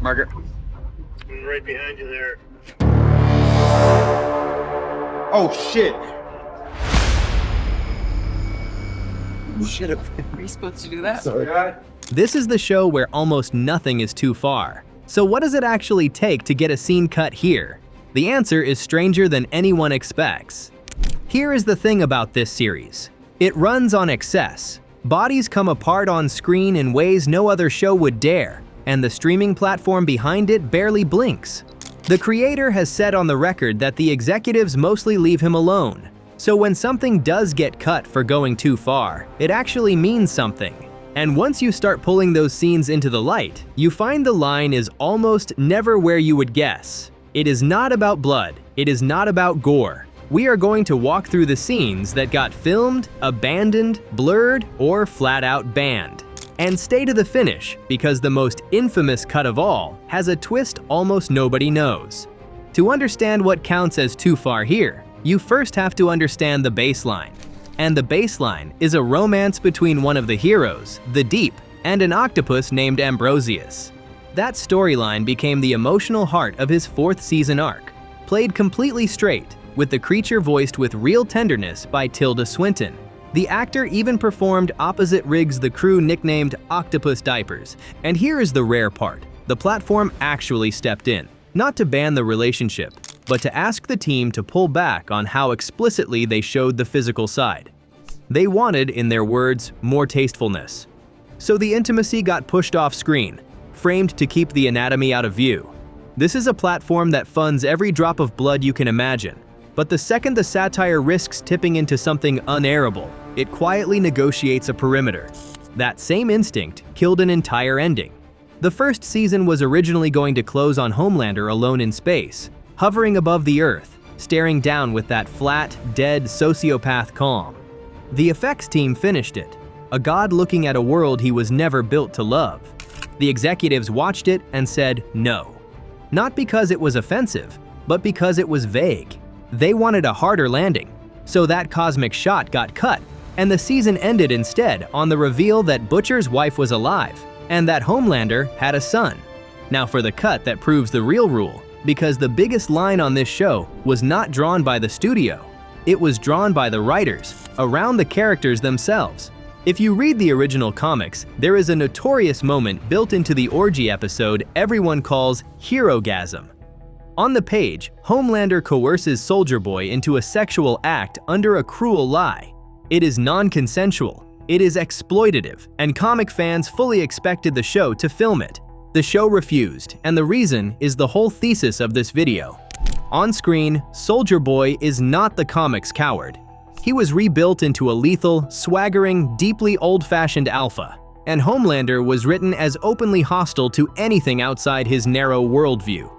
Margaret. Right behind you there. Oh, shit. Should have. Are you supposed to do that? Sorry. This is the show where almost nothing is too far. So what does it actually take to get a scene cut here? The answer is stranger than anyone expects. Here is the thing about this series. It runs on excess. Bodies come apart on screen in ways no other show would dare, and the streaming platform behind it barely blinks. The creator has said on the record that the executives mostly leave him alone. So when something does get cut for going too far, it actually means something. And once you start pulling those scenes into the light, you find the line is almost never where you would guess. It is not about blood. It is not about gore. We are going to walk through the scenes that got filmed, abandoned, blurred, or flat out banned. And stay to the finish, because the most infamous cut of all has a twist almost nobody knows. To understand what counts as too far here, you first have to understand the baseline. And the baseline is a romance between one of the heroes, the Deep, and an octopus named Ambrosius. That storyline became the emotional heart of his 4th season arc, played completely straight, with the creature voiced with real tenderness by Tilda Swinton. The actor even performed opposite Riggs the crew nicknamed Octopus Diapers. And here is the rare part. The platform actually stepped in, not to ban the relationship, but to ask the team to pull back on how explicitly they showed the physical side. They wanted, in their words, more tastefulness. So the intimacy got pushed off screen, framed to keep the anatomy out of view. This is a platform that funds every drop of blood you can imagine. But the second the satire risks tipping into something unairable, it quietly negotiates a perimeter. That same instinct killed an entire ending. The first season was originally going to close on Homelander alone in space, hovering above the Earth, staring down with that flat, dead sociopath calm. The effects team finished it, a god looking at a world he was never built to love. The executives watched it and said no. Not because it was offensive, but because it was vague. They wanted a harder landing, so that cosmic shot got cut, and the season ended instead on the reveal that Butcher's wife was alive, and that Homelander had a son. Now for the cut that proves the real rule, because the biggest line on this show was not drawn by the studio. It was drawn by the writers, around the characters themselves. If you read the original comics, there is a notorious moment built into the orgy episode everyone calls Herogasm. On the page, Homelander coerces Soldier Boy into a sexual act under a cruel lie. It is non-consensual, it is exploitative, and comic fans fully expected the show to film it. The show refused, and the reason is the whole thesis of this video. On screen, Soldier Boy is not the comics coward. He was rebuilt into a lethal, swaggering, deeply old-fashioned alpha, and Homelander was written as openly hostile to anything outside his narrow worldview.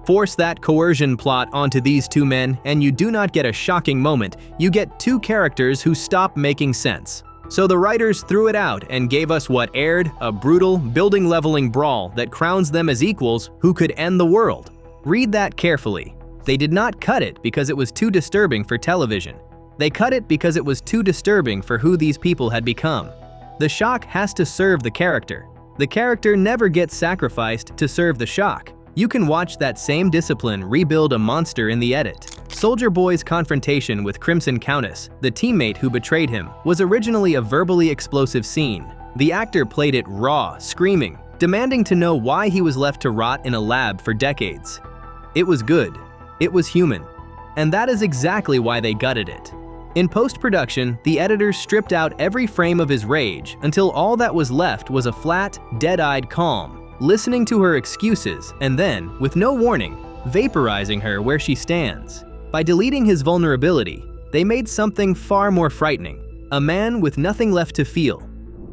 Force that coercion plot onto these two men, and you do not get a shocking moment, you get two characters who stop making sense. So the writers threw it out and gave us what aired, a brutal, building-leveling brawl that crowns them as equals who could end the world. Read that carefully. They did not cut it because it was too disturbing for television. They cut it because it was too disturbing for who these people had become. The shock has to serve the character. The character never gets sacrificed to serve the shock. You can watch that same discipline rebuild a monster in the edit. Soldier Boy's confrontation with Crimson Countess, the teammate who betrayed him, was originally a verbally explosive scene. The actor played it raw, screaming, demanding to know why he was left to rot in a lab for decades. It was good. It was human. And that is exactly why they gutted it. In post-production, the editors stripped out every frame of his rage until all that was left was a flat, dead-eyed calm, listening to her excuses and then, with no warning, vaporizing her where she stands. By deleting his vulnerability, they made something far more frightening, a man with nothing left to feel.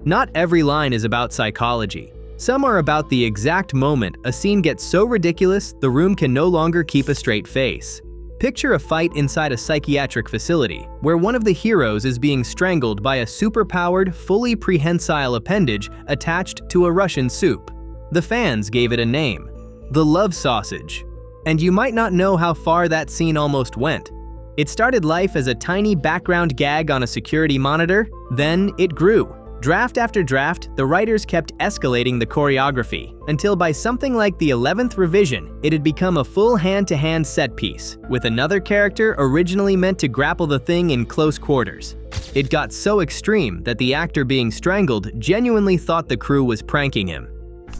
Not every line is about psychology. Some are about the exact moment a scene gets so ridiculous the room can no longer keep a straight face. Picture a fight inside a psychiatric facility, where one of the heroes is being strangled by a superpowered, fully prehensile appendage attached to a Russian soup. The fans gave it a name, the Love Sausage. And you might not know how far that scene almost went. It started life as a tiny background gag on a security monitor, then it grew. Draft after draft, the writers kept escalating the choreography until by something like the 11th revision, it had become a full hand-to-hand set piece, with another character originally meant to grapple the thing in close quarters. It got so extreme that the actor being strangled genuinely thought the crew was pranking him.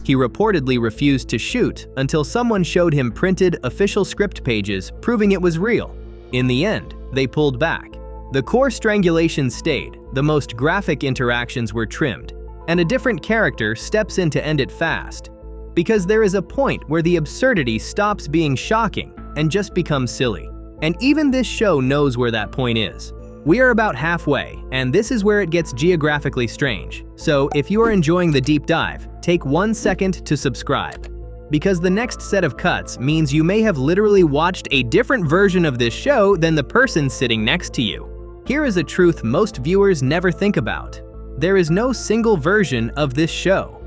He reportedly refused to shoot until someone showed him printed official script pages proving it was real. In the end, they pulled back. The core strangulation stayed, the most graphic interactions were trimmed, and a different character steps in to end it fast. Because there is a point where the absurdity stops being shocking and just becomes silly. And even this show knows where that point is. We are about halfway, and this is where it gets geographically strange. So if you are enjoying the deep dive, take 1 second to subscribe. Because the next set of cuts means you may have literally watched a different version of this show than the person sitting next to you. Here is a truth most viewers never think about. There is no single version of this show.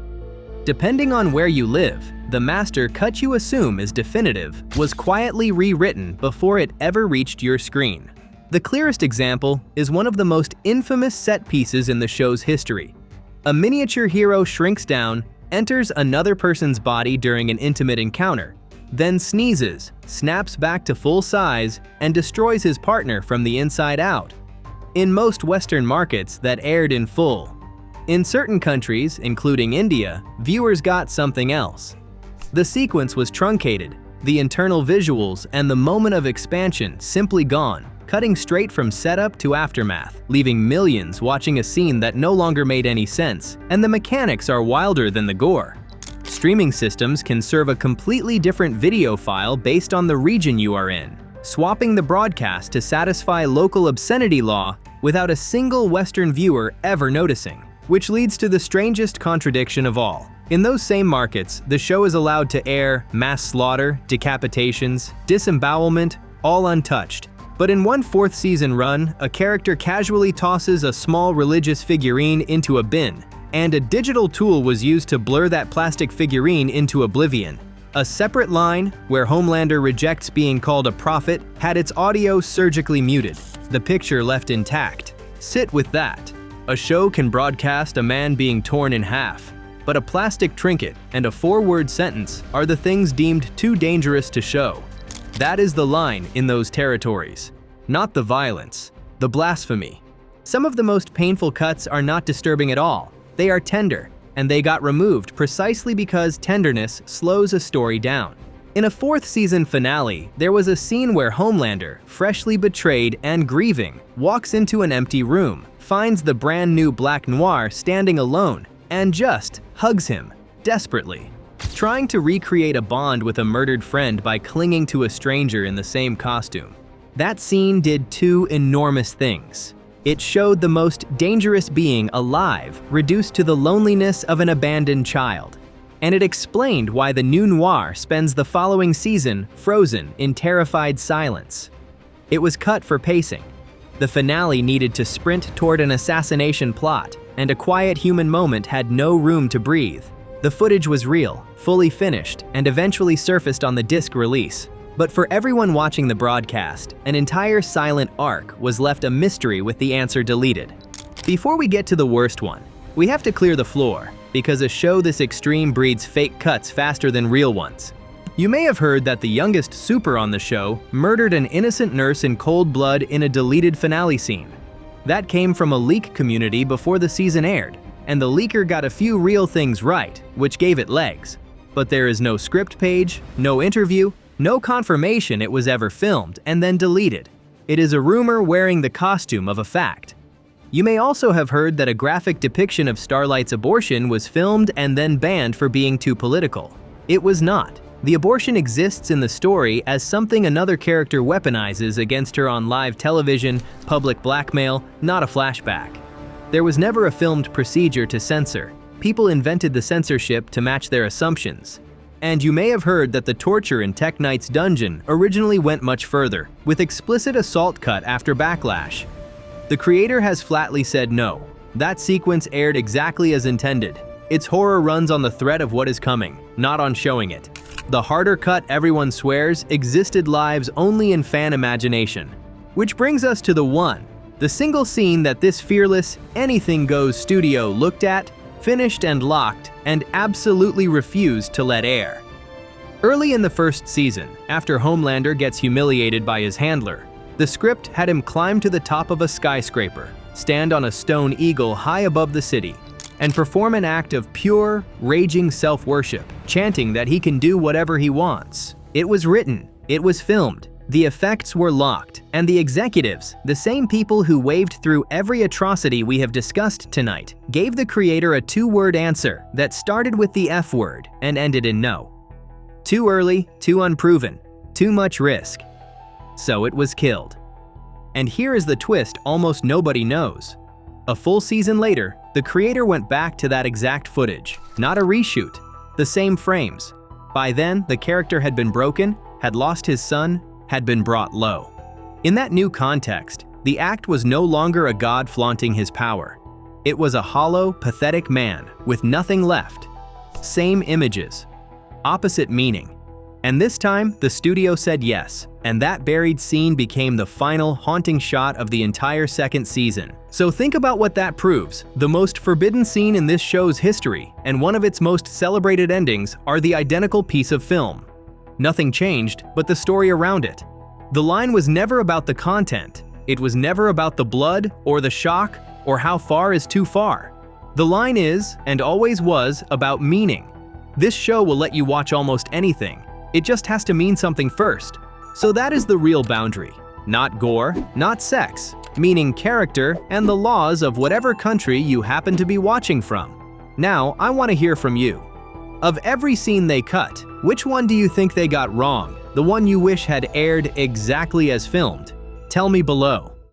Depending on where you live, the master cut you assume is definitive was quietly rewritten before it ever reached your screen. The clearest example is one of the most infamous set pieces in the show's history. A miniature hero shrinks down, enters another person's body during an intimate encounter, then sneezes, snaps back to full size, and destroys his partner from the inside out. In most Western markets, that aired in full. In certain countries, including India, viewers got something else. The sequence was truncated, the internal visuals and the moment of expansion simply gone, cutting straight from setup to aftermath, leaving millions watching a scene that no longer made any sense, and the mechanics are wilder than the gore. Streaming systems can serve a completely different video file based on the region you are in, swapping the broadcast to satisfy local obscenity law without a single Western viewer ever noticing, which leads to the strangest contradiction of all. In those same markets, the show is allowed to air mass slaughter, decapitations, disembowelment, all untouched. But in one 4th season run, a character casually tosses a small religious figurine into a bin, and a digital tool was used to blur that plastic figurine into oblivion. A separate line, where Homelander rejects being called a prophet, had its audio surgically muted, the picture left intact. Sit with that. A show can broadcast a man being torn in half, but a plastic trinket and a 4-word sentence are the things deemed too dangerous to show. That is the line in those territories. Not the violence, the blasphemy. Some of the most painful cuts are not disturbing at all. They are tender, and they got removed precisely because tenderness slows a story down. In a 4th season finale, there was a scene where Homelander, freshly betrayed and grieving, walks into an empty room, finds the brand new Black Noir standing alone, and just hugs him, desperately. Trying to recreate a bond with a murdered friend by clinging to a stranger in the same costume. That scene did 2 enormous things. It showed the most dangerous being alive reduced to the loneliness of an abandoned child. And it explained why the new Noir spends the following season frozen in terrified silence. It was cut for pacing. The finale needed to sprint toward an assassination plot, and a quiet human moment had no room to breathe. The footage was real, fully finished, and eventually surfaced on the disc release. But for everyone watching the broadcast, an entire silent arc was left a mystery with the answer deleted. Before we get to the worst one, we have to clear the floor, because a show this extreme breeds fake cuts faster than real ones. You may have heard that the youngest super on the show murdered an innocent nurse in cold blood in a deleted finale scene. That came from a leak community before the season aired, and the leaker got a few real things right, which gave it legs. But there is no script page, no interview, no confirmation it was ever filmed and then deleted. It is a rumor wearing the costume of a fact. You may also have heard that a graphic depiction of Starlight's abortion was filmed and then banned for being too political. It was not. The abortion exists in the story as something another character weaponizes against her on live television, public blackmail, not a flashback. There was never a filmed procedure to censor. People invented the censorship to match their assumptions. And you may have heard that the torture in Tech Knight's dungeon originally went much further, with explicit assault cut after backlash. The creator has flatly said no. That sequence aired exactly as intended. Its horror runs on the threat of what is coming, not on showing it. The harder cut everyone swears existed lives only in fan imagination. Which brings us to the one, The single scene that this fearless, anything-goes studio looked at, finished and locked, and absolutely refused to let air. Early in the first season, after Homelander gets humiliated by his handler, the script had him climb to the top of a skyscraper, stand on a stone eagle high above the city, and perform an act of pure, raging self-worship, chanting that he can do whatever he wants. It was written, it was filmed, the effects were locked, and the executives, the same people who waved through every atrocity we have discussed tonight, gave the creator a two-word answer that started with the F word and ended in no. Too early, too unproven, too much risk. So it was killed. And here is the twist almost nobody knows. A full season later, the creator went back to that exact footage, not a reshoot, the same frames. By then, the character had been broken, had lost his son, had been brought low. In that new context, the act was no longer a god flaunting his power. It was a hollow, pathetic man with nothing left. Same images, opposite meaning. And this time, the studio said yes, and that buried scene became the final, haunting shot of the entire second season. So think about what that proves. The most forbidden scene in this show's history, and one of its most celebrated endings, are the identical piece of film. Nothing changed, but the story around it. The line was never about the content. It was never about the blood, or the shock, or how far is too far. The line is, and always was, about meaning. This show will let you watch almost anything. It just has to mean something first. So that is the real boundary. Not gore, not sex, meaning character and the laws of whatever country you happen to be watching from. Now, I want to hear from you. Of every scene they cut, which one do you think they got wrong? The one you wish had aired exactly as filmed? Tell me below.